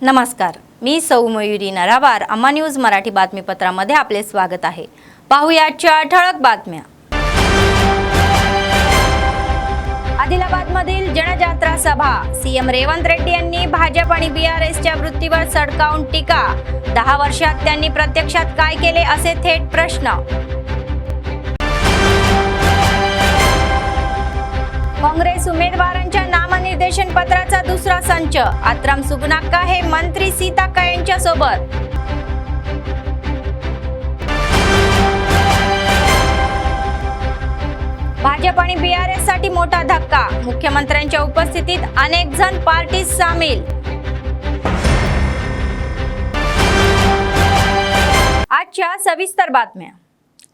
नमस्कार, मी सौ मयुरी नरावार. अम्मा न्यूज मराठी बातमीपत्रामध्ये आपले स्वागत आहे. पाहूया आजच्या ठळक बातम्या. आदिलाबादमधील जनजात्रा सभा. सीएम रेवंत रेड्डी यांनी भाजप आणि बीआरएसच्या वृत्तीवर सडकावून टीका. 10 वर्षात त्यांनी प्रत्यक्षात काय केले असे थेट प्रश्न. काँग्रेस उमेदवारांच्या नामनिर्देशन पत्राचा दुसरा संच. आत्राम सुगनाक्का हे मंत्री सीताक्का यांच्या सोबत. भाजप आणि बीआरएस साठी मोठा धक्का. मुख्यमंत्र्यांच्या उपस्थितीत अनेक जण पार्टीत सामील. आजच्या सविस्तर बातम्या.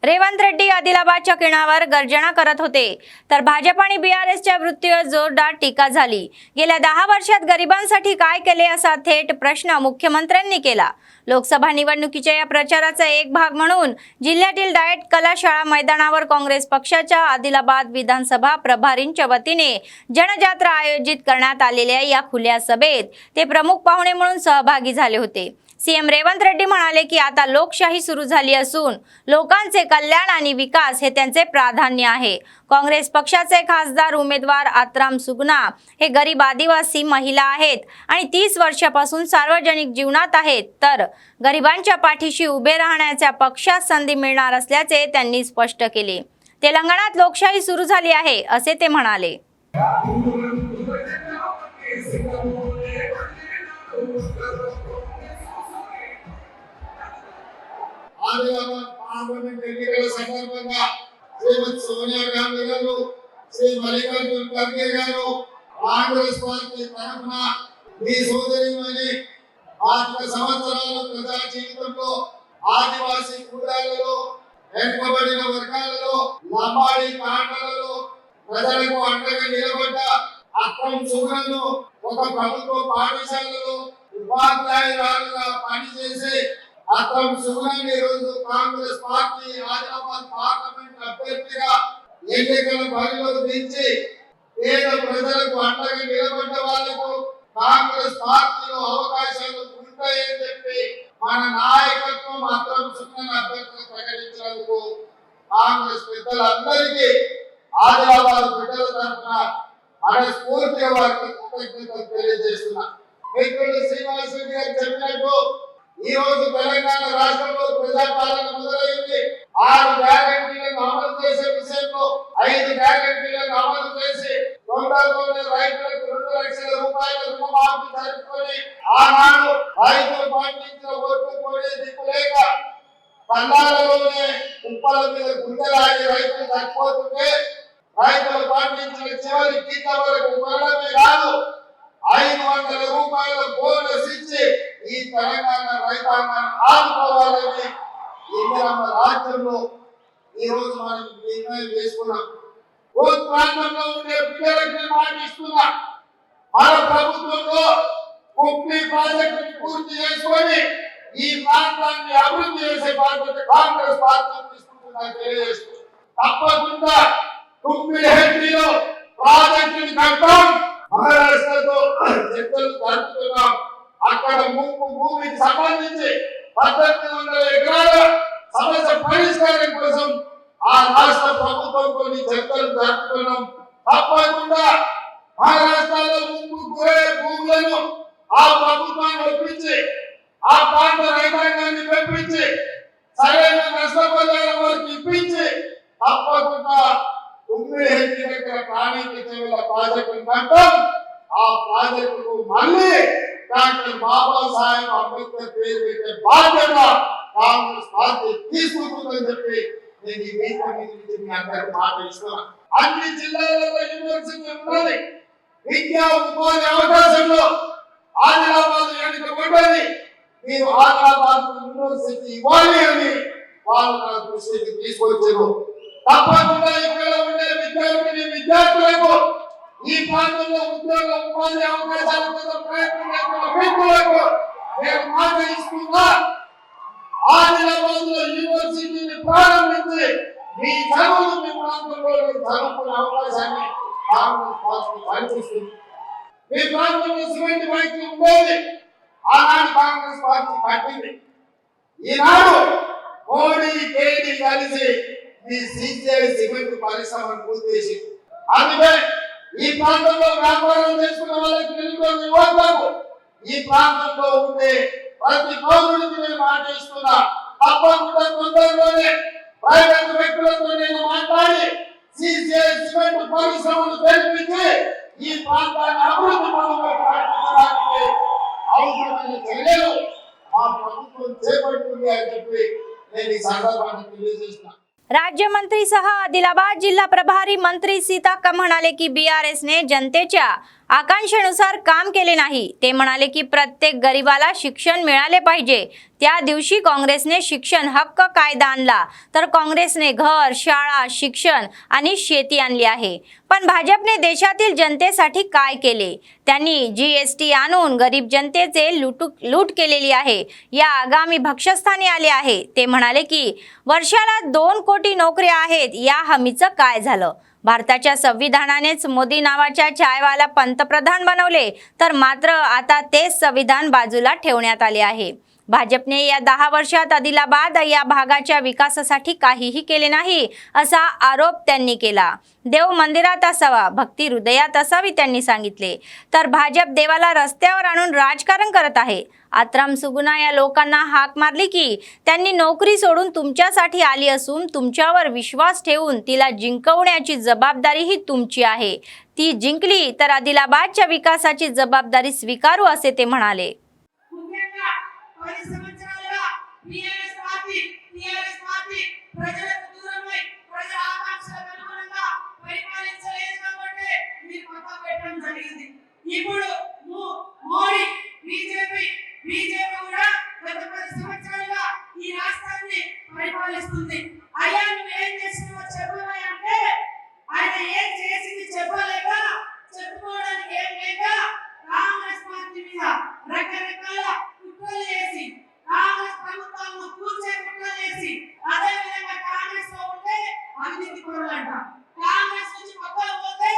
रेवंत रेड्डी आदिलाबादच्या किनाऱ्यावर गर्जना करत होते, तर भाजप आणि बीआरएसच्या वृत्तीवर जोरदार टीका झाली. गेल्या 10 वर्षात गरिबांसाठी काय केले असा थेट प्रश्न मुख्यमंत्र्यांनी केला. लोकसभा निवडणुकीच्या या प्रचाराचा एक भाग म्हणून जिल्ह्यातील डायट कला शाळा मैदानावर काँग्रेस पक्षाच्या आदिलाबाद विधानसभा प्रभारींच्या वतीने जनजात्रा आयोजित करण्यात आलेल्या या खुल्या सभेत ते प्रमुख पाहुणे म्हणून सहभागी झाले होते. सीएम रेवंत रेड्डी म्हणाले की आता लोकशाही सुरू झाली असून लोकांचे कल्याण आणि विकास हे त्यांचे प्राधान्य आहे. काँग्रेस पक्षाचे खासदार उमेदवार आत्राम सुगना हे गरीब आदिवासी महिला आहेत आणि 30 वर्षापासून सार्वजनिक जीवनात आहेत, तर गरिबांच्या पाठीशी उभे राहण्याच्या पक्षात संधी मिळणार असल्याचे त्यांनी स्पष्ट केले. तेलंगणात लोकशाही सुरू झाली आहे असे ते म्हणाले. ఆదిలాబాద్ పార్లమెంట్ ఎన్నికల సందర్భంగా శ్రీమతి సోనియా గాంధీ గారు, శ్రీ మల్లికార్జున ఖర్గే గారు కాంగ్రెస్ పార్టీ తరఫున మీ సోదరిమణి 4 సంవత్సరాల ప్రజా జీవితంలో ఆదివాసీ కులాలలో, వెనుకబడిన వర్గాలలో, లంబాడి ప్రాంతాలలో ప్రజలకు అండగా నిలబడ్డ అక్రమ్ సుగనను ఒక ప్రభుత్వ పాఠశాలలో ఉపాధ్యాయురాలుగా పనిచేసి అక్రమ్ సుగనని రోజు కాంగ్రెస్ పార్టీ ఆదిలాబాద్ పార్లమెంట్ అభ్యర్థిగా ఎన్నికల బరిలో దించి పేద ప్రజలకు అండగా నిలబడ్డ వాళ్లకు కాంగ్రెస్ పార్టీలో అవకాశాలు ఉంటాయని చెప్పి మన నాయకత్వం అక్రమ్ సుగనని అభ్యర్థిగా ప్రకటించినందుకు కాంగ్రెస్ పెద్దలందరికీ ఆదిలాబాద్ బిడ్డల తరఫున మనస్ఫూర్తిగా వారికి కృతజ్ఞతలు తెలియజేస్తున్నా. మిత్రులు శ్రీనివాస్ రెడ్డి గారు చెప్పినట్టు ఈ రోజు తెలంగాణ రాష్ట్రంలో ప్రజాపాలన మొదలైంది. 6 గ్యారెంటీలను అమలు చేసే విషయంలో 5 గ్యారెంటీలను అమలు చేసి తొందరలోనే రైతులకు 2 లక్షల రూపాయల రుణమాఫీ జరుపుకొని ఆనాడు రైతులు పండించిన ఒట్టు కొనే దిక్కు లేక పల్లాలలోనే కుప్పల మీద గుండెలాగి రైతులు చచ్చిపోతుంటే రైతులు పండించిన చివరి గీత వరకు కొనడమే కాదు 500 రూపాయల బోనస్ ఇచ్చి ఈ తెలంగాణ రైతాంగాన్ని ఆదుకోవాలని ఇందిరమ్మ రాజ్యంలో ఈ రోజు మనం నిర్ణయం చేసుకున్నాం. కోట్ ప్రాంతంలో ఉండే బిడ్డలకు మాటిస్తున్నా, మన ప్రభుత్వంలో కుప్పి ప్రాజెక్టుని పూర్తి చేసుకొని ఈ ప్రాంతాన్ని అభివృద్ధి చేసే బాధ్యత కాంగ్రెస్ పార్టీ తీసుకుంటుందని తెలియజేస్తూ తప్పకుండా కుప్పిహెట్టిలో ప్రాజెక్టుని కట్టాం. మహారాష్ట్రతో చర్చలు జరుపుతున్నాం. అక్కడ ముంపు భూమికి సంబంధించి 1800 ఎకరాల సమస్య పరిష్కారం కోసం ఆ రాష్ట్ర ప్రభుత్వంతో చర్చలు జరుపుతున్నాం. తప్పకుండా మహారాష్ట్రలో ముంపు గురే భూములను ఆ ప్రభుత్వాన్ని ఒప్పించి ఆ ప్రాంత రైతాంగాన్ని పెంపించి సరైన నష్టపరిహారం వారికి ఇప్పించి తప్పకుండా కుమ్మిడిహెట్టి దగ్గర ప్రాణిక చెవుల ప్రాజెక్టును కట్టాం. ఆ ప్రాజెక్టుకు మళ్ళీ డాక్టర్ బాబాసాహెబ్ అంబేద్కర్ పేరు పెట్టే బాధ్యత కాంగ్రెస్ పార్టీ తీసుకుంటుందని చెప్పి నేను ఈ వేదిక మీద నుంచి మీ అందరికీ మాట ఇస్తున్నాను. అన్ని జిల్లాలలో యూనివర్సిటీ ఉన్నది. విద్యా ఉపాధి అవకాశంలో ఆదిలాబాద్ వెనుకబడ్డది. మీరు ఆదిలాబాద్ యూనివర్సిటీ ఇవ్వాలి అని వాళ్ళు నా దృష్టికి తీసుకొచ్చారు. తప్పకుండా ఇక్కడ ఉండే విద్యార్థులకు ఈ ప్రాంతంలో ఉద్యోగ ఉపాధి అవకాశాల కోసం ప్రయత్నం వ్యక్తులకు నేను మాట ఇస్తున్నా. ఆదిలాబాద్ లో యూనివర్సిటీని ప్రారంభించి మీ చదువులు మీ ప్రాంతంలో చదువుకునే అవకాశాన్ని కాంగ్రెస్ పార్టీ కల్పిస్తుంది. మీ ప్రాంతంలో సిమెంట్ ఫ్యాక్టరీ ఉండేది, ఆనాడు కాంగ్రెస్ పార్టీ కట్టింది. ఈనాడు మోడీ కేడీ కలిసి ఈ సిసిఐ సిమెంట్ పరిశ్రమను పూర్తి. అందుకే ఈ ప్రాంతంలో వ్యాపారం చేసుకున్న వాళ్ళకి నిరుద్యోగ యువకులకు ఈ ప్రాంతంలో ఉండే ప్రతి పౌరుడికి నేను మాట ఇస్తున్నా, తప్పకుండా తొందరలోనే ప్రైవేట్ వ్యక్తులతో నేను మాట్లాడి సిసిఐ సిమెంట్ పరిశ్రమను తెరిపించి ఈ ప్రాంతాన్ని అభివృద్ధి పనులకు అవసరమైన చర్యలు మా ప్రభుత్వం చేపడుతుంది అని చెప్పి నేను ఈ संदर्भाने తెలియజేస్తున్నా. राज्य मंत्रीसह आदिलाबाद जिल्हा प्रभारी मंत्री सीताक्का म्हणाले की बीआरएसने जनतेच्या आकांक्षेनुसार काम केले नाही. ते म्हणाले की प्रत्येक गरीबाला शिक्षण मिळाले पाहिजे. त्या दिवशी काँग्रेसने शिक्षण हक्क कायदा आणला तर काँग्रेसने घर, शाळा, शिक्षण आणि शेती आणली आहे. पण भाजपने देशातील जनतेसाठी काय केले? त्यांनी जीएसटी आणून गरीब जनतेचे लूट केलेली आहे. या आगामी भक्षस्थानी आले आहे. ते म्हणाले की वर्षाला 2 कोटी नोकऱ्या आहेत. या हमीचं काय झालं? भारताच्या संविधानानेच मोदी नावाच्या चायवाला पंतप्रधान बनवले, तर मात्र आता तेच संविधान बाजूला ठेवण्यात आले आहे. भाजपने या 10 वर्षात आदिलाबाद या भागाच्या विकासासाठी काहीही केले नाही असा आरोप त्यांनी केला. देव मंदिरात असावा, भक्ती हृदयात असावी त्यांनी सांगितले. तर भाजप देवाला रस्त्यावर आणून राजकारण करत आहे. आत्राम सुगुणा या लोकांना हाक मारली की त्यांनी नोकरी सोडून तुमच्यासाठी आली असून तुमच्यावर विश्वास ठेवून तिला जिंकवण्याची जबाबदारी ही तुमची आहे. ती जिंकली तर आदिलाबादच्या विकासाची जबाबदारी स्वीकारू असे ते म्हणाले. ప్రజలకు దూరమై ప్రజల ఆకాంక్షలకు అనుగుణంగా పరిపాలించలేదు కాబట్టి మీరు పక్క పెట్టడం జరిగింది. ఇప్పుడు మోడీ బీజేపీ కూడా గత 10 సంవత్సరాలుగా ఈ రాష్ట్రాన్ని పరిపాలిస్తుంది. అయ్యా నువ్వు ఏం చేసినావో చెప్పవా అంటే ఆయన ఏం చేసింది చెప్పలేక, చెప్పుకోవడానికి ఏం లేక కాంగ్రెస్ పార్టీ మీద రకరకాల కుట్రలు చేసి కాంగ్రెస్ ప్రభుత్వాలను కూల్చే కుట్రలు చేసి అదే విధంగా కాంగ్రెస్ లో ఉంటే అవినీతి పరులంట, కాంగ్రెస్ నుంచి పక్కన పోతే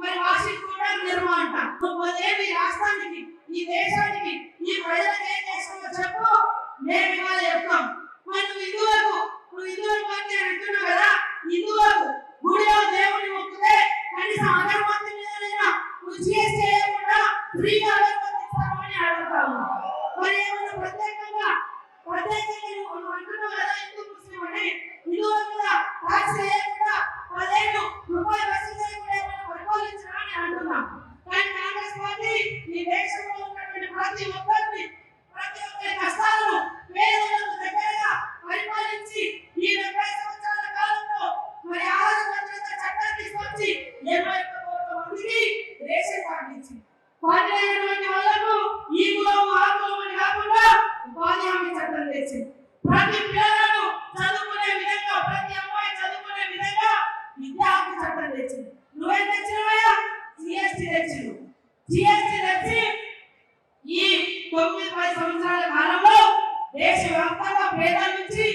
మరి వాషింగ్టన్ కూడా నిర్మాణ అంట. నువ్వు రాష్ట్రానికి, ఈ దేశానికి, ఈ ప్రజలకు ఏం చేస్తావో చెప్పు, మేము ఇవాళ చెప్తాం. మరి నువ్వు హిందువుల పార్టీ అంటున్నావు కదా, హిందువులకు గుడిలో దేవుని మొక్కితే కనీసం అగరబత్తి మీదనైనా నువ్వు జీఎస్టీ చేయకుండా ఫ్రీగా అగరబత్తి ఇస్తామని అడుగుతా ఉన్నావు. మరి ఏమన్నా ప్రత్యేకంగా నువ్వు అంటున్నావు కదా హిందూ ముస్లిం అని, హిందువుల మీద ట్యాక్స్ వేయకుండా 10 రూపాయలు వసూలు చేయకుండా ఏమైనా పరిపాలించడానికి అంటున్నాం. కానీ కాంగ్రెస్ పార్టీ ఈ దేశంలో ఉన్నటువంటి ప్రతి ఒక్కరి కష్టాలను పేదలకు దగ్గరగా పరిపాలించి ఈ 70 సంవత్సరాల కాలంలో మరి ఆహార భద్రత చట్టాన్ని తీసుకొచ్చి 21 కోట్ల మందికి రేషన్ కార్డు ఇచ్చింది. పార్టీలైనటువంటి వాళ్ళకు ఈ కులం ఆ కులం అని కాకుండా ఉపాధి హామీ చట్టం తెచ్చింది. ప్రతి పిల్లలను చదువుకునే విధంగా, ప్రతి అమ్మాయి చదువుకునే విధంగా విద్యా హక్కు చట్టం తెచ్చింది. నువ్వేం తెచ్చినవయ్యా? జీఎస్టీ తెచ్చిండు. జీఎస్టీ తెచ్చి ఈ 9-10 సంవత్సరాల కాలంలో దేశవ్యాప్తంగా పేదల నుంచి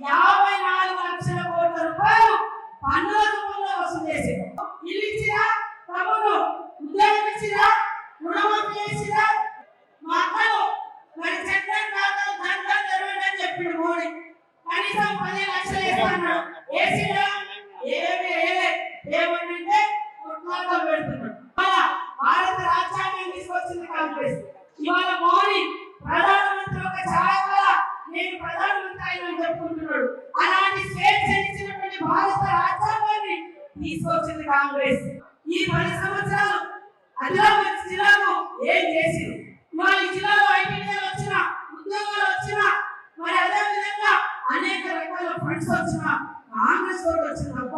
54 లక్షల కోట్ల రూపాయలు పన్నుల రూపంలో వసూలు చేసిండు. ఇల్లు ఇచ్చిరా, తమ్ముడు ఉద్యోగం ఇచ్చిరా, రుణమాఫీ చేసిరా, మా అక్కలు మరి చట్టం కాదు దండం జరగండి అని చెప్పిండు మోడీ. కనీసం 10 లక్షలు వేస్తాను వేసిరా, ఏమంటే కొట్లాటలు పెడుతున్నాడు. భారత రాజ్యాంగం తీసుకొచ్చింది కాంగ్రెస్. ఇవాళ మోడీ ప్రధానమంత్రి ఒక ఛాయ వల్ల నేను ప్రధానమంత్రి అయినని చెప్పుకుంటున్నాడు. అలాంటి స్వేచ్ఛ ఇచ్చినటువంటి భారత రాజ్యాంగాన్ని తీసుకొచ్చింది కాంగ్రెస్. ఈ 10 సంవత్సరాలు ఆదిలాబాద్ జిల్లాలో ఏం చేసింది? ఇవాళ జిల్లాలో ఐటీఐ వచ్చిన, ఉద్యోగాలు వచ్చిన, మరి అదే విధంగా అనేక రకాల ఫండ్స్ వచ్చిన కాంగ్రెస్ తోటి వచ్చింది తప్ప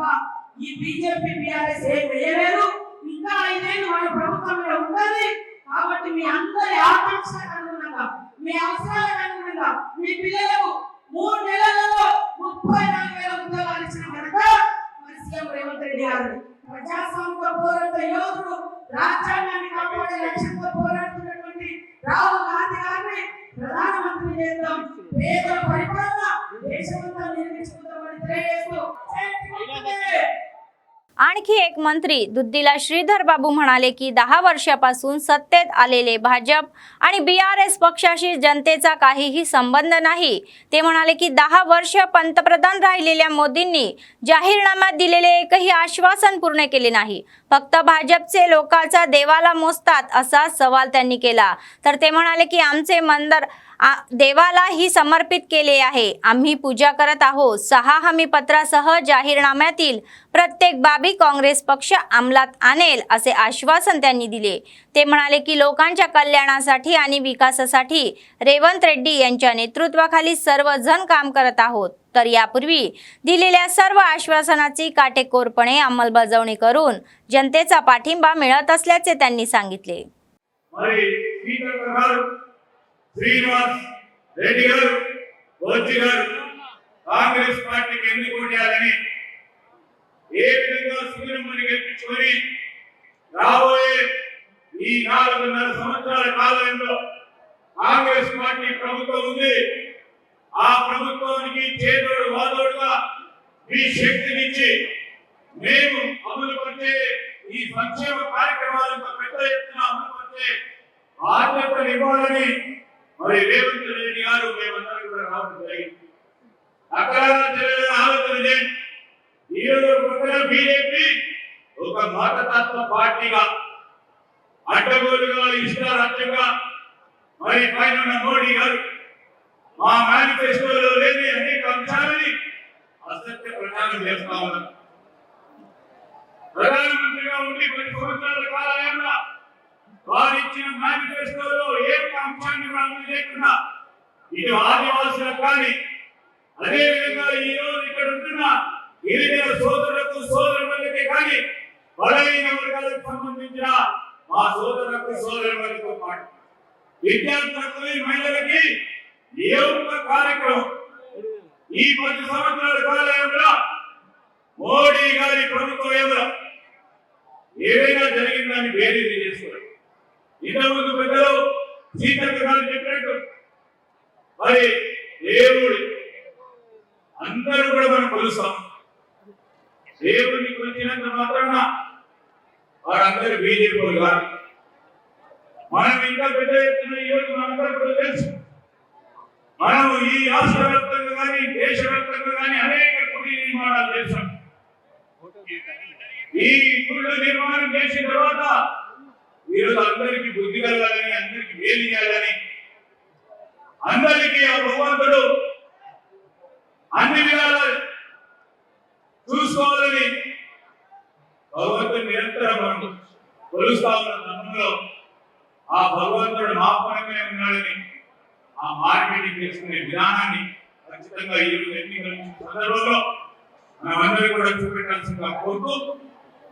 ఈ బీజేపీ బీఆర్ఎస్ ఏం వేయలేదు. ఇంకా 5 ఏళ్ళు మన ప్రభుత్వంలో ఉండాలి. కాబట్టి మీ అందరి ఆకాంక్షలకు అనుగుణంగా, మీ అవసరాలకు అనుగుణంగా మీ పిల్లలకు 3 నెలలలో 34,000 ఉద్యోగాలు ఇచ్చిన కనుక మరి సీఎం రేవంత్ రెడ్డి గారు ప్రజాస్వామ్య పోరాట యోధుడు, రాజ్యాంగాన్ని కాపాడే లక్ష్యంతో పోరాడుతున్నటువంటి రాహుల్ గాంధీ గారిని ప్రధానమంత్రి చేద్దాం. పేదల పరిపాలన దేశమంతా నిర్మించుకుందామని తెలియజేస్తూ आणखी एक मंत्री दुद्दीला श्रीधर बाबू म्हणाले की 10 वर्षापासून सत्तेत आलेले भाजप आणि BRS पक्षाशी जनतेचा काहीही संबंध नाही। ते म्हणाले की 10 वर्ष पंतप्रधान राहिलेल्या मोदींनी जाहीरनाम्यात दिलेले एकही आश्वासन पूर्ण केले नाही, फक्त भाजपचे लोकांचा देवाला मोजतात असा सवाल त्यांनी केला। तर ते म्हणाले की आमचे मंदिर देवाला ही समर्पित केले आहे, आम्ही पूजा करत आहोत। 6 हमीपत्रासह जाहीरनाम्यातील प्रत्येक बाबी काँग्रेस पक्ष अंमलात आणेल असे आश्वासन त्यांनी दिले। ते म्हणाले की लोकांच्या कल्याणासाठी आणि विकासासाठी रेवंत रेड्डी यांच्या नेतृत्वाखाली सर्वजण काम करत आहोत। तर यापूर्वी दिलेल्या सर्व आश्वासनाची काटेकोरपणे अंमलबजावणी करून जनतेचा पाठिंबा मिळत असल्याचे त्यांनी सांगितले। శ్రీనివాస్ రెడ్డి గారు బొచ్చి గారు కాంగ్రెస్ పార్టీకి ఎన్ని కొట్టాలని ఏ విధంగా సుబ్రహ్మణ్యం గెలిపించుకొని రాబోయే ఈ 4.5 సంవత్సరాల కాలంలో కాంగ్రెస్ పార్టీ ప్రభుత్వం ఉంది। ఆ ప్రభుత్వానికి చేదోడు వాదోడుగా మీ శక్తినిచ్చి మేము అమలు పరిచే ఈ సంక్షేమ కార్యక్రమాలను పెద్ద ఎత్తున అమలు పరిచే బాధ్యతలు ఇవ్వాలని మరి రేవంత్ రెడ్డి గారు మేమందరం కూడా రావడం జరిగింది। అక్కడ ఆలోచన చేయండి, ఈరోజు పక్కన బీజేపీ ఒక మతతత్వ పార్టీగా అడ్డగోలుగా ఇష్టారాజ్యంగా మరి పైన ఉన్న మోడీ గారు మా మేనిఫెస్టోలో లేని అనేక అంశాలని అసత్య ప్రచారం చేస్తా ఉన్నారు। ప్రధానమంత్రిగా ఉండి 10 సంవత్సరాల కాలంలో వారు ఇచ్చిన మేనిఫెస్టోలో ఏ అంశాన్ని అమలు చేయకుండా ఇది ఆదివాసులకు కానీ అదే విధంగా ఈ రోజు ఇక్కడ ఉంటున్న గిరిజన సోదరులకు సోదరులకి కానీ బలహీన వర్గాలకు సంబంధించిన మా సోదరులకు సోదరులతో పాటు విద్యార్థులకు మహిళలకి ఏ ఒక్క కార్యక్రమం ఈ 10 సంవత్సరాల కాలంలో మోడీ గారి ప్రభుత్వంలో ఏదైనా జరిగిందని బేరీజు చేసుకోవాలి। ఇంతకుముందు పెద్దలు సీతక్క గారు చెప్పినట్టు మరి దేవుడు అందరూ కూడా మనం కొలుస్తాం, దేవుడిని కొలిచినంత మాత్రాన వారందరూ బీజేపీ వాళ్ళు కాదు। మనం ఇంకా పెద్ద ఎత్తున ఈరోజు మనందరూ కూడా తెలుసు, మనం ఈ రాష్ట్ర వ్యాప్తంగా కానీ దేశవ్యాప్తంగా కానీ అనేక గుడి నిర్మాణాలు చేస్తాం। ఈ గుళ్ళు నిర్మాణం చేసిన తర్వాత ఈరోజు అందరికీ బుద్ధి కలగాలని, అందరికీ మేలు చేయాలని, అందరికీ ఆ భగవంతుడు అన్ని విధాలా చూసుకోవాలని భగవంతుడు నిరంతరం మనం కొలుస్తా ఉన్న క్రమంలో ఆ భగవంతుడు మాపరంగానే ఉన్నాడని ఆ మార్కెటింగ్ చేసుకునే విధానాన్ని ఖచ్చితంగా ఈరోజు ఎన్నికల సందర్భంలో మనమందరూ కూడా చూపెట్టాల్సిందిగా కోరుతూ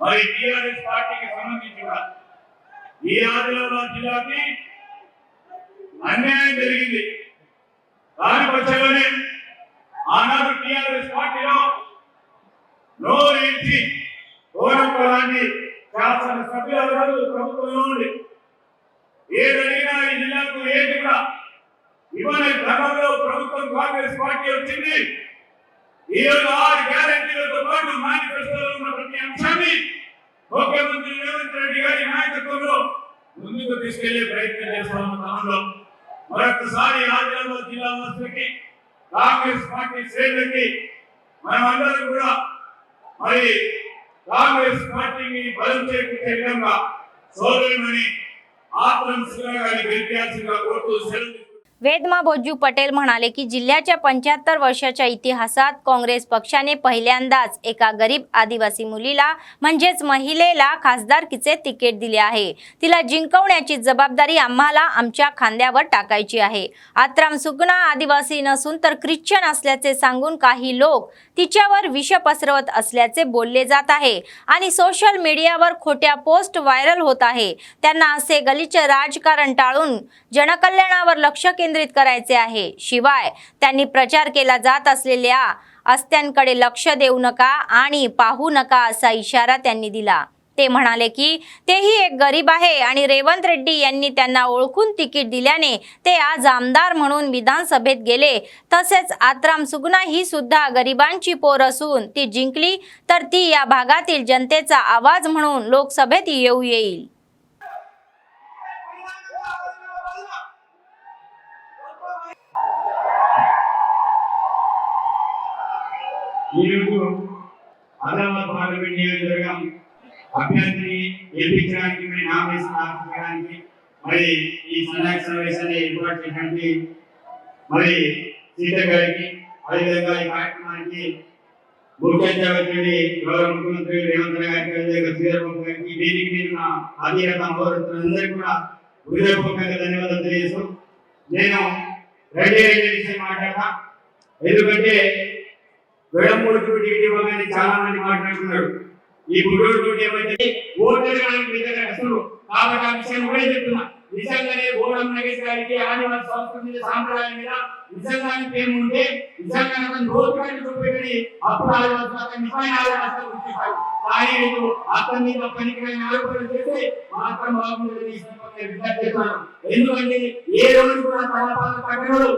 మరి టీఆర్ఎస్ పార్టీకి సంబంధించి కూడా ఈ ఆదిలాబాద్ జిల్లాకి అన్యాయం జరిగింది। దాని పక్షంలోనే ఆనాడు టీఆర్ఎస్ పార్టీలో నోరు ఇచ్చి కోనప్పలాంటి శాసనసభ్యులు ప్రభుత్వంలో ఉండి ఏదడిగినా ఈ జిల్లాకు ఏది కూడా ఇవ్వని క్రమంలో ప్రభుత్వం కాంగ్రెస్ పార్టీ వచ్చింది। ఈరోజు 6 గ్యారెంటీలతో పాటు మేనిఫెస్టోలో ఉన్న ప్రతి అంశాన్ని ముఖ్యమంత్రి రేవంత్ రెడ్డి గారి నాయకత్వంలో ముందుకు తీసుకెళ్లే ప్రయత్నం చేస్తా ఉన్న క్రమంలో మరొకసారి ఆదిలాబాద్ జిల్లా వాసులకి కాంగ్రెస్ పార్టీ శ్రేణులకి మనమందరం కూడా మరి కాంగ్రెస్ పార్టీని బలం చేకూర్చే విధంగా సోదరుమని ఆత్మవిశ్వాసాన్ని గెలిపించాల్సిందిగా కోరుతూ సెలవు। वेदमा बोज्जू पटेल म्हणाले की जिल्ह्याच्या 75 वर्षाच्या इतिहासात काँग्रेस पक्षाने पहिल्यांदाच एका गरीब आदिवासी मुलीला म्हणजेच महिलेला खासदारकीचे तिकीट दिले आहे। तिला जिंकवण्याची जबाबदारी आम्हाला आमच्या खांद्यावर टाकायची आहे। आत्राम सुगना आदिवासी नसून तर ख्रिश्चन असल्याचे सांगून काही लोक तिच्यावर विष पसरवत असल्याचे बोलले जात आहे आणि सोशल मीडियावर खोट्या पोस्ट व्हायरल होत आहे। त्यांना असे गलिच्छ राजकारण टाळून जनकल्याणावर लक्ष केंद्रित करायचे आहे। शिवाय त्यांनी प्रचार केला जात असलेल्या अस्त्यांकडे लक्ष देऊ नका आणि पाहू नका असा इशारा त्यांनी दिला। ते म्हणाले की तेही एक गरीब आहे आणि रेवंत रेड्डी यांनी त्यांना ओळखून तिकीट दिल्याने ते आज आमदार म्हणून विधानसभेत गेले। तसेच आत्राम सुगना ही सुद्धा गरिबांची पोर असून ती जिंकली तर ती या भागातील जनतेचा आवाज म्हणून लोकसभेत येऊ येईल। ఆదిలాబాద్ పార్లమెంట్ నియోజకవర్గం అభ్యర్థిని గెలిపించడానికి నామినేషన్ దాఖలు చేయడానికి మరి ఈ సన్నాహక సమావేశాన్ని ఏర్పాటు చేయడానికి మరి సీతక్క గారికి అదేవిధంగా ఈ కార్యక్రమానికి ముఖ్య అతిథి గౌరవ ముఖ్యమంత్రి రేవంత్ గారికి అదేవిధంగా శ్రీధర్బాబు గారికి వేదిక మీద ఉన్న అధికార పౌరులందరికీ కూడా హృదయపూర్వకంగా ధన్యవాదాలు తెలియజేస్తూ నేను రెడ్డి విషయం మాట్లాడతా। ఎందుకంటే వెడమూడుకు టికెట్ ఇవ్వగానే చాలా మంది మాట్లాడుతున్నారు ఈ గుడ్డోడు ఏమైతే ఓటర్ అసలు కాబట్టి ఆ విషయం కూడా చెప్తున్నా। నిజంగానే గోడం నగేష్ గారికి ఆదివాసీ సంస్కృతి మీద సాంప్రదాయం మీద నిజంగానే ప్రేమ ఉంటే నిజంగానే అతను రోడ్డు చూపెట్టి అప్పుడు ఆదివాసులు నిజమైన ఆదివాసులు గుర్తిస్తారు। కానీ వీళ్ళు అతని మీద పనికిరైన ఆరోపణలు చేస్తే మాత్రం బాగుంటుంది విజ్ఞప్తి చేస్తున్నాను। ఎందుకంటే ఏ రోజు కూడా తలపాలు కట్టడు।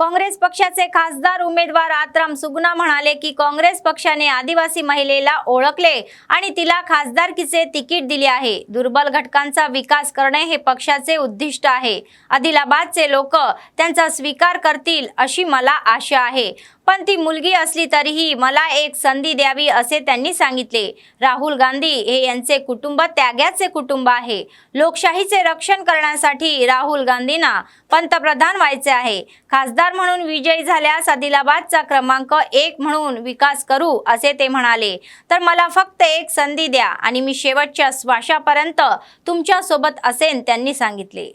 काँग्रेस पक्षाचे खासदार उमेदवार आत्राम सुगना म्हणाले की काँग्रेस पक्षाने आदिवासी महिलेला ओळखले आणि तिला खासदारकीचे तिकीट दिले आहे। दुर्बल घटकांचा विकास करणे हे पक्षाचे उद्दिष्ट आहे। आदिलाबादचे लोक त्यांचा स्वीकार करतील अशी मला आशा आहे, पण ती मुलगी असली तरीही मला एक संधी द्यावी असे त्यांनी सांगितले। राहुल गांधी हे यांचे कुटुंब त्याग्याचे कुटुंब आहे। लोकशाहीचे रक्षण करण्यासाठी राहुल गांधींना पंतप्रधान व्हायचे आहे। खासदार म्हणून विजयी झाल्यास आदिलाबादचा क्रमांक 1 म्हणून विकास करू असे ते म्हणाले। तर मला फक्त एक संधी द्या आणि मी शेवटच्या श्वासापर्यंत तुमच्या सोबत असेन, त्यांनी सांगितले।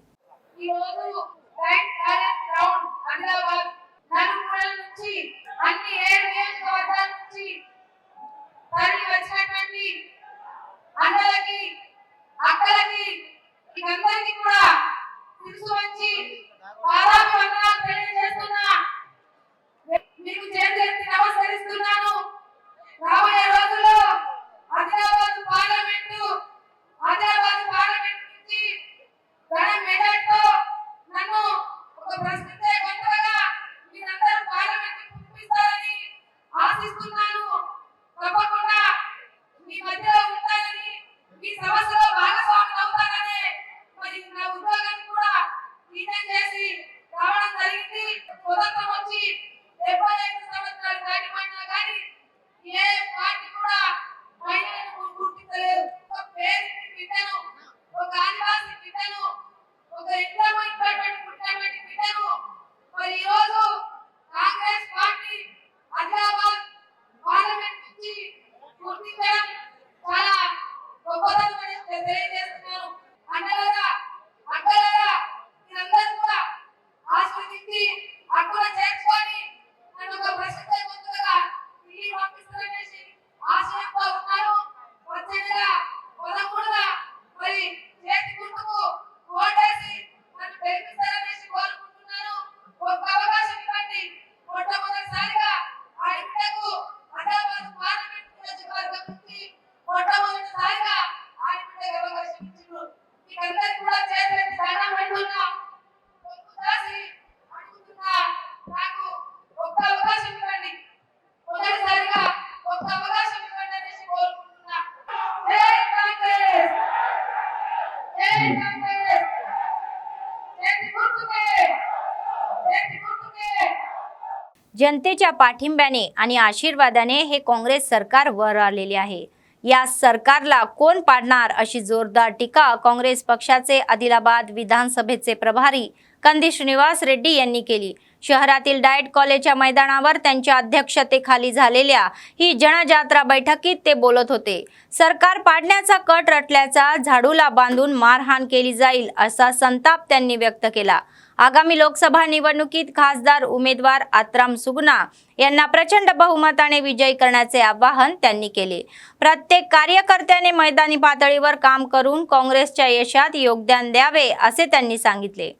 जनतेच्या पाठिंब्याने आणि आशीर्वादाने हे काँग्रेस सरकार वर आलेले आहे। या सरकारला कोण पाडणार अशी जोरदार टीका काँग्रेस पक्षाचे आदिलाबाद विधानसभेचे प्रभारी कंदी श्रीनिवास रेड्डी यांनी केली। शहरातील डाएट कॉलेजच्या मैदानावर त्यांच्या अध्यक्षतेखाली झालेल्या ही जनजात्रा बैठकीत ते बोलत होते। सरकार पाडण्याचा कट रटल्याचा झाडूला बांधून मारहाण केली जाईल असा संताप त्यांनी व्यक्त केला। आगामी लोकसभा निवडणुकीत खासदार उमेदवार आत्राम सुगना यांना प्रचंड बहुमताने विजयी करण्याचे आवाहन त्यांनी केले। प्रत्येक कार्यकर्त्याने मैदानी पातळीवर काम करून काँग्रेसच्या यशात योगदान द्यावे असे त्यांनी सांगितले।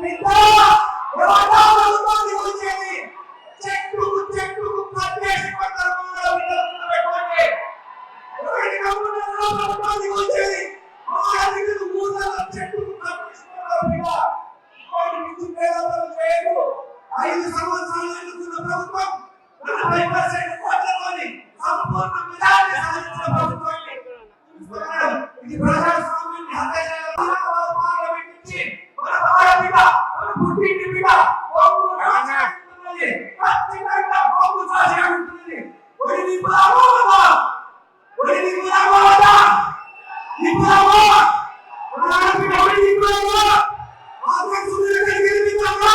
मित्रा వచ్చేది చెట్టుకు కట్టేసి కొడతారు పెట్టుకోండి. ఎవరికి నమ్ముతారో ప్రభుత్వానికి వచ్చేది ఆడపిల్లలు ఊళ్ళలో చెట్టుకు కట్టేసి కొడతారు బిడ్డ. ఇంకోటి మించి పేదవాళ్ళు చేయదు. 5 సంవత్సరాలు ఎన్నుకున్న ప్రభుత్వం 40% ఓట్లతోని సంపూర్ణ మెజారిటీ సాధించిన ప్రభుత్వం ఇది. ప్రజాస్వామ్యాన్ని హత్య చేయడం పార్లమెంట్ నుంచి మన ఆడబిడ్డ మన పుట్టింటి బిడ్డ ఖచ్చితంగా కోపు సాసి ఉంటుంది. ఒడి నింపుదామా ఒడి నింపుదామా నింపుదామా మన ఆడబిడ్డ ఒడి నింపుదామా ఆత్మ సుందరంగా గెలిపిద్దామా.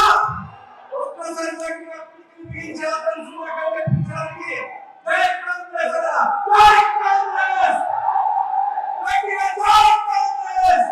ఒక్కసారి గట్టిగా పిలిపించాలని సుందరంగా గెలిపించడానికి జై కాంగ్రెస్ జై కాంగ్రెస్ గట్టిగా జై కాంగ్రెస్.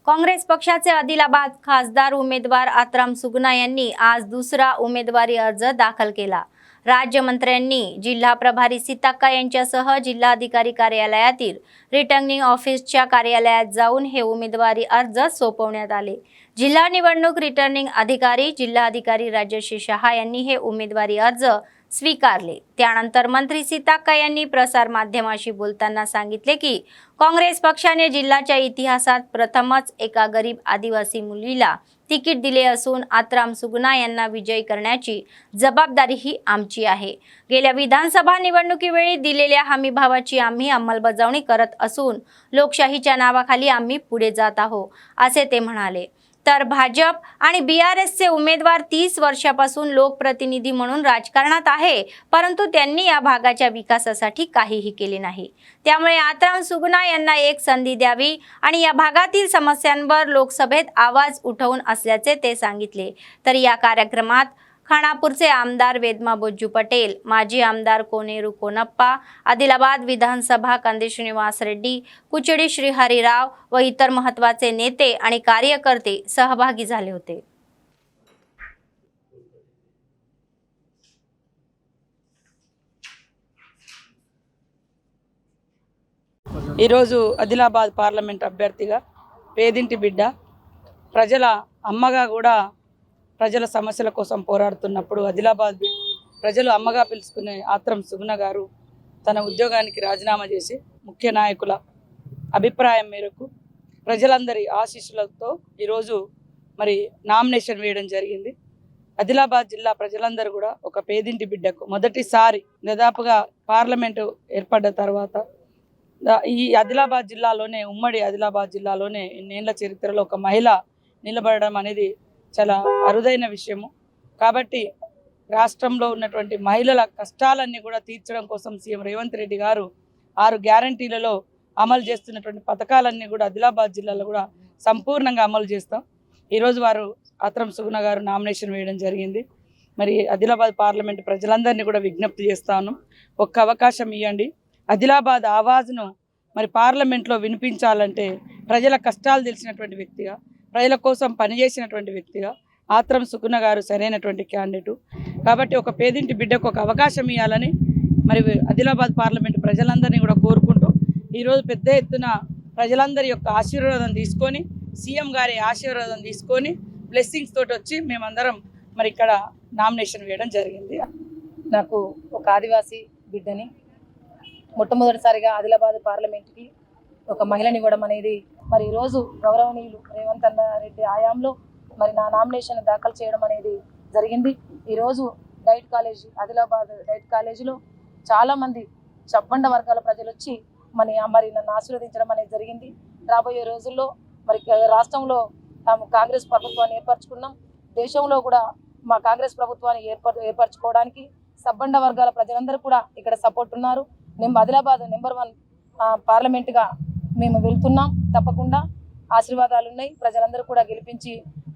काँग्रेस पक्षाचे आदिलाबाद खासदार उमेदवार आत्राम सुगना यांनी आज दुसरा उमेदवारी अर्ज दाखल केला. राज्यमंत्र्यांनी जिल्हा प्रभारी सीताक्का यांच्यासह जिल्हाधिकारी कार्यालयातील रिटर्निंग ऑफिसच्या कार्यालयात जाऊन हे उमेदवारी अर्ज सोपवण्यात आले. जिल्हा निवडणूक रिटर्निंग अधिकारी जिल्हाधिकारी राजश्री शहा यांनी हे उमेदवारी अर्ज स्वीकारले. त्यानंतर मंत्री सीताक्का यांनी प्रसार माध्यमाशी बोलताना सांगितले की काँग्रेस पक्षाने जिल्ह्याच्या इतिहासात प्रथमच एका गरीब आदिवासी मुलीला तिकीट दिले असून आत्राम सुगना यांना विजयी करण्याची जबाबदारी ही आमची आहे. गेल्या विधानसभा निवडणुकीवेळी दिलेल्या हमीभावाची आम्ही अंमलबजावणी करत असून लोकशाहीच्या नावाखाली आम्ही पुढे जात आहोत असे ते म्हणाले. तर भाजप आणि बीआरएसचे उमेदवार 30 वर्षापासून लोकप्रतिनिधी म्हणून राजकारणात आहे, परंतु त्यांनी या भागाच्या विकासासाठी काहीही केले नाही. त्यामुळे आत्राम सुगना यांना एक संधी द्यावी आणि या भागातील समस्यांवर लोकसभेत आवाज उठवून असल्याचे ते सांगितले. तर या कार्यक्रमात खानापूरचे आमदार वेदमा बोज्जू पटेल, माजी आमदार कोनेरू कोनप्पा, आदिलाबाद विधानसभा कंदी श्रीनिवास रेड्डी, कुचडी श्रीहरीराव व इतर महत्त्वाचे नेते आणि कार्यकर्ते सहभागी झाले होते. ఈరోజు ఆదిలాబాద్ పార్లమెంట్ అభ్యర్థిగా పేదింటి బిడ్డ ప్రజల అమ్మగా కూడా ప్రజల సమస్యల కోసం పోరాడుతున్నప్పుడు ఆదిలాబాద్ ప్రజలు అమ్మగా పిలుచుకునే ఆత్రం సుగుణ గారు తన ఉద్యోగానికి రాజీనామా చేసి ముఖ్య నాయకుల అభిప్రాయం మేరకు ప్రజలందరి ఆశీస్సులతో ఈరోజు మరి నామినేషన్ వేయడం జరిగింది. ఆదిలాబాద్ జిల్లా ప్రజలందరూ కూడా ఒక పేదింటి బిడ్డకు మొదటిసారి దాదాపుగా పార్లమెంటు ఏర్పడ్డ తర్వాత ఈ ఆదిలాబాద్ జిల్లాలోనే ఉమ్మడి ఆదిలాబాద్ జిల్లాలోనే ఇన్నేళ్ల చరిత్రలో ఒక మహిళ నిలబడడం అనేది చాలా అరుదైన విషయము. కాబట్టి రాష్ట్రంలో ఉన్నటువంటి మహిళల కష్టాలన్నీ కూడా తీర్చడం కోసం సీఎం రేవంత్ రెడ్డి గారు 6 గ్యారంటీలలో అమలు చేస్తున్నటువంటి పథకాలన్నీ కూడా ఆదిలాబాద్ జిల్లాలో కూడా సంపూర్ణంగా అమలు చేస్తాం. ఈరోజు వారు ఆత్రం సుగుణ గారు నామినేషన్ వేయడం జరిగింది. మరి ఆదిలాబాద్ పార్లమెంట్ ప్రజలందరినీ కూడా విజ్ఞప్తి చేస్తాను, ఒక్క అవకాశం ఇవ్వండి. ఆదిలాబాద్ ఆవాజ్ను మరి పార్లమెంట్లో వినిపించాలంటే ప్రజల కష్టాలు తెలిసినటువంటి వ్యక్తిగా, ప్రజల కోసం పనిచేసినటువంటి వ్యక్తిగా ఆత్రం సుగుణ గారు సరైనటువంటి క్యాండిడేటు. కాబట్టి ఒక పేదింటి బిడ్డకు ఒక అవకాశం ఇవ్వాలని మరి ఆదిలాబాద్ పార్లమెంట్ ప్రజలందరినీ కూడా కోరుకుంటూ ఈరోజు పెద్ద ఎత్తున ప్రజలందరి యొక్క ఆశీర్వాదం తీసుకొని, సీఎం గారి ఆశీర్వాదం తీసుకొని బ్లెస్సింగ్స్ తోటి వచ్చి మేమందరం మరి ఇక్కడ నామినేషన్ వేయడం జరిగింది. నాకు ఒక ఆదివాసీ బిడ్డని మొట్టమొదటిసారిగా ఆదిలాబాద్ పార్లమెంట్కి ఒక మహిళని ఇవ్వడం అనేది మరి ఈరోజు గౌరవనీయులు రేవంత్ అన్న రెడ్డి ఆయాంలో మరి నా నామినేషన్ దాఖలు చేయడం అనేది జరిగింది. ఈరోజు డైట్ కాలేజీ ఆదిలాబాద్ డైట్ కాలేజీలో చాలామంది చబ్బండ వర్గాల ప్రజలు వచ్చి మరి నన్ను ఆశీర్వదించడం అనేది జరిగింది. రాబోయే రోజుల్లో మరి రాష్ట్రంలో కాంగ్రెస్ ప్రభుత్వాన్ని ఏర్పరచుకున్నాం. దేశంలో కూడా మా కాంగ్రెస్ ప్రభుత్వాన్ని ఏర్పరచుకోవడానికి సబ్బండ వర్గాల ప్రజలందరూ కూడా ఇక్కడ సపోర్ట్ ఉన్నారు. ఆదిలాబాద్ నెంబర్ 1 పార్లమెంట్గా మేము వెళ్తున్నాం. తప్పకుండా ఆశీర్వాదాలు ఉన్నాయి. ప్రజలందరూ కూడా గెలిపించి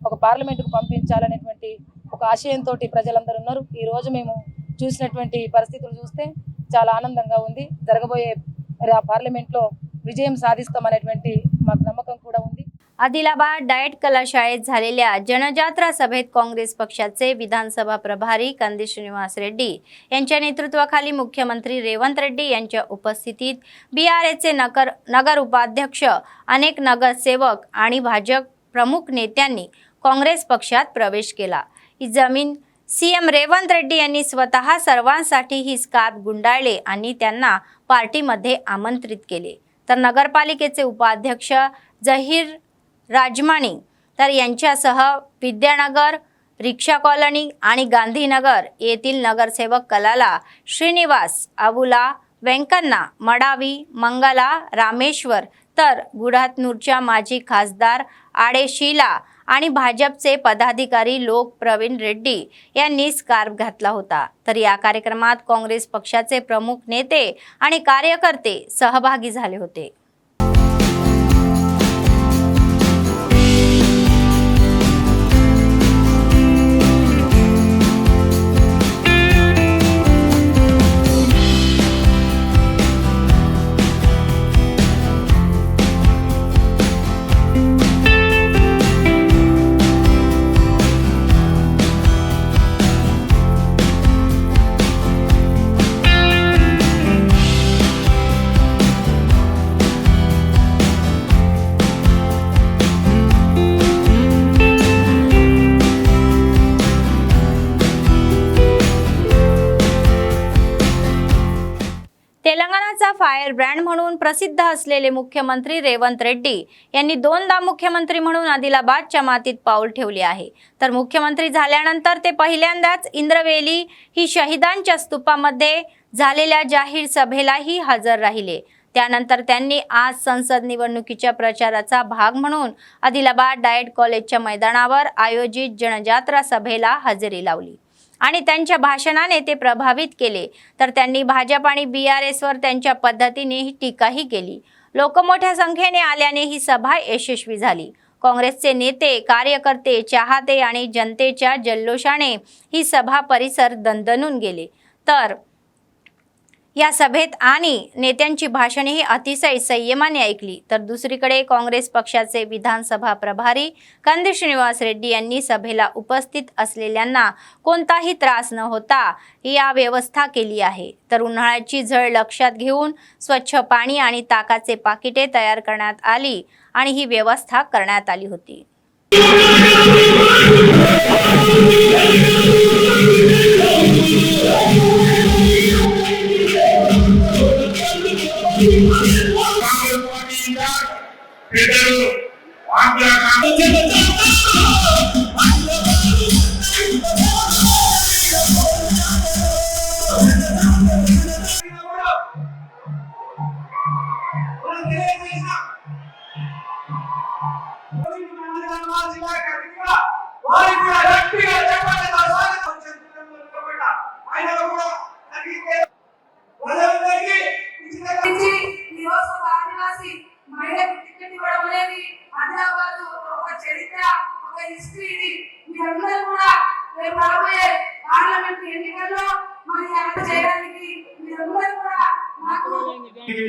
ఒక పార్లమెంటుకు పంపించాలనేటువంటి ఒక ఆశయంతో ప్రజలందరూ ఉన్నారు. ఈరోజు మేము చూసినటువంటి పరిస్థితులు చూస్తే చాలా ఆనందంగా ఉంది. జరగబోయే పార్లమెంట్లో విజయం సాధిస్తామనేటువంటి మాకు నమ్మకం కూడా ఉంది. आदिलाबाद डायट कलाशाळेत झालेल्या जनजात्रा सभेत काँग्रेस पक्षाचे विधानसभा प्रभारी कंदी श्रीनिवास रेड्डी यांच्या नेतृत्वाखाली मुख्यमंत्री रेवंत रेड्डी यांच्या उपस्थितीत बीआरएसचे नगर उपाध्यक्ष, अनेक नगरसेवक आणि भाजप प्रमुख नेत्यांनी काँग्रेस पक्षात प्रवेश केला. ही जमीन सीएम रेवंत रेड्डी यांनी स्वतः सर्वांसाठी ही स्कार्फ गुंडाळले आणि त्यांना पार्टीमध्ये आमंत्रित केले. तर नगरपालिकेचे उपाध्यक्ष जहीर राजमाणी तर यांच्यासह विद्यानगर, रिक्षा कॉलनी आणि गांधीनगर येथील नगरसेवक कलाला, श्रीनिवास, अबुला, व्यंकन्ना, मडावी, मंगला, रामेश्वर तर गुढातनूरच्या माजी खासदार आडे शीला आणि भाजपचे पदाधिकारी लोक प्रवीण रेड्डी यांनी स्कार्फ घातला होता. तर या कार्यक्रमात काँग्रेस पक्षाचे प्रमुख नेते आणि कार्यकर्ते सहभागी झाले होते. तेलंगणाचा फायर ब्रँड म्हणून प्रसिद्ध असलेले मुख्यमंत्री रेवंत रेड्डी यांनी दोनदा मुख्यमंत्री म्हणून आदिलाबादच्या मातीत पाऊल ठेवले आहे. तर मुख्यमंत्री झाल्यानंतर ते पहिल्यांदाच इंद्रवेली ही शहीदांच्या स्तूपामध्ये झालेल्या जाहीर सभेलाही हजर राहिले. त्यानंतर त्यांनी आज संसद निवडणुकीच्या प्रचाराचा भाग म्हणून आदिलाबाद डाएट कॉलेजच्या मैदानावर आयोजित जनजात्रा सभेला हजेरी लावली आणि त्यांच्या भाषणाने ते प्रभावित केले. तर त्यांनी भाजप आणि BRSवर त्यांच्या पद्धतीने टीकाही केली. लोक मोठ्या संख्येने आल्याने ही सभा यशस्वी झाली. काँग्रेसचे नेते, कार्यकर्ते, चाहते आणि जनतेच्या जल्लोषाने ही सभा परिसर दणदणून गेले. तर या सभेत आणि नेत्यांची भाषणेही अतिशय संयमाने ऐकली. तर दुसरीकडे काँग्रेस पक्षाचे विधानसभा प्रभारी कंदी श्रीनिवास रेड्डी यांनी सभेला उपस्थित असलेल्यांना कोणताही त्रास न होता या व्यवस्था केली आहे. तर उन्हाळ्याची झळ लक्षात घेऊन स्वच्छ पाणी आणि ताकाचे पाकिटे तयार करण्यात आली आणि ही व्यवस्था करण्यात आली होती.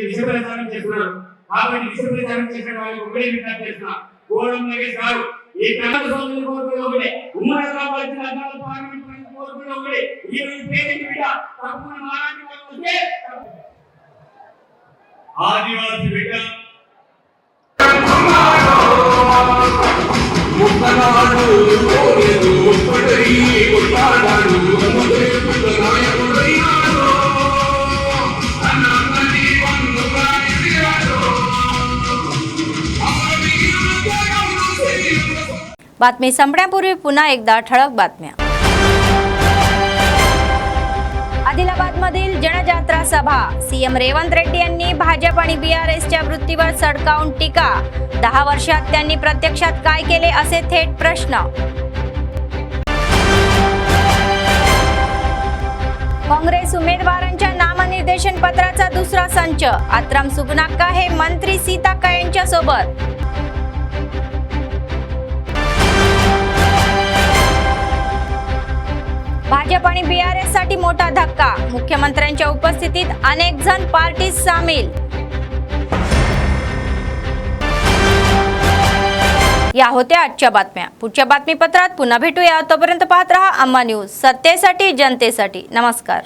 విషప్రచారం చేస్తున్నారు కాబట్టి విషప్రచారం చేసిన వాళ్ళకి ఒకటే విజ్ఞప్తి చేస్తున్నా. గోడం నగేష్ గారు ఈ ప్రాంత సోదరులు కోరుకునే ఒకటే, ఉమ్మడి కావాల్సిన అధికారులు పార్లమెంట్ కోరుకునే ఒకటే, ఈ పేరుకి బిడ్డ తప్పకుండా మారాటి వాళ్ళు వస్తే ఆదివాసి బిడ్డ ముత్తనాడు కోరేదు పడై కొట్లాడాడు అందుకే పెద్ద నాయకుడయ్యాడు. बातमी संपण्यापूर्वी पुन्हा एकदा ठळक बातम्या. आदिलाबादमधील जनजात्रा सभा. सीएम रेवंत रेड्डी यांनी भाजप आणि BRSच्या वृत्तीवर सडकावून टीका. 10 वर्षात त्यांनी प्रत्यक्षात काय केले असे थेट प्रश्न. काँग्रेस उमेदवारांच्या नामनिर्देशन पत्राचा दुसरा संच. आत्राम सुगनाक्का हे मंत्री सीताक्का यांच्या सोबत. भाजप आणि BRS साठी मोठा धक्का. मुख्यमंत्र्यांच्या उपस्थितीत अनेक जण पार्टीत सामील. या होत्या आजच्या बातम्या. पुढच्या बातमीपत्रात पुन्हा भेटूया. तोपर्यंत पाहत रहा अम्मा न्यूज, सत्तेसाठी जनतेसाठी. नमस्कार.